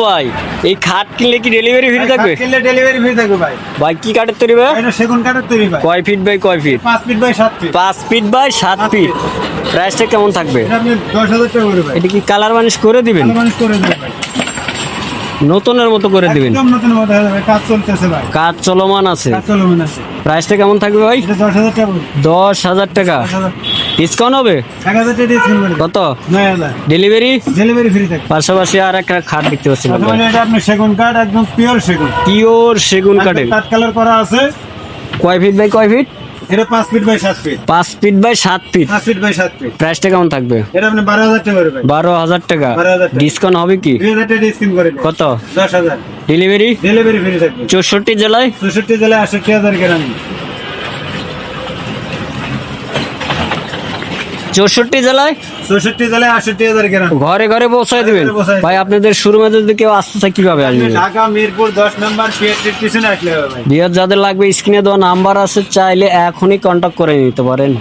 ভাই এই খাট কিনলে কি ডেলিভারি ফ্রি থাকবে? কিনলে ডেলিভারি ফ্রি থাকবে ভাই। ভাই কি কাঠের তৈরি ভাই? এটা সেগুন কাঠের তৈরি ভাই। কয় ফিট বাই কয় feet? 5 feet by 7 feet. 5 feet by 7 feet. প্রাইসটা কেমন থাকবে? এটা আপনি 10,000 টাকা করে ভাই। এটা কি কালার বানিশ করে দিবেন? ভালো মানুষ করে দেবে ভাই। নতুনের মতো করে দিবেন? একদম নতুন মতো হবে ভাই, কাজ চলতেছে ভাই। কাজ চলমান আছে। কাজ চলমান আছে। প্রাইসটা কেমন থাকবে ভাই? এটা 10,000 টাকা করে। 10,000 টাকা। 10,000 ডিসকাউন্ট হবে? 1,000 টাকা ডিসকাউন্ট করে দেব। কত? 9,000 ডেলিভারি? ডেলিভারি ফ্রি থাকবে। পাশাপাশি আর একটা খাট দেখতে পাচ্ছি মানে এটা আপনি সেগুন কাঠ, একদম পিওর সেগুন। পিওর সেগুন কাঠের। কাঠ কালার করা আছে। কয় ফিট বাই কয় ফিট? এটা 5 feet by 7 feet. 5 feet by 7 feet. 5 feet by 7 feet. প্রাইসটা কেমন থাকবে? এটা আপনি 12,000 টাকা করে ভাই। 12,000 টাকা। 12,000 টাকা। ডিসকাউন্ট হবে কি? 2,000 টাকা ডিসকাউন্ট করে দেব। কত? 10,000 ডেলিভারি? ডেলিভারি ফ্রি থাকবে। 64 জেলায়? 64 জেলায় 68,000 গ্রাম। 64 জেলায়? 64 জেলায় 68,000 গ্রাম। ঘরে ঘরে পৌঁছায় দিবেন? ঘরে পৌঁছায় ভাই আপনাদের শোরুমে যদি কেউ আসতে চায় কিভাবে আসবে? ঢাকা মিরপুর 10 নম্বর পিএসটির পিছনে আসলে হবে ভাই। বিয়ার যাদের লাগবে স্ক্রিনে দেওয়া নাম্বার আছে, চাইলে এখনই কন্ট্যাক্ট করে নিতে পারেন।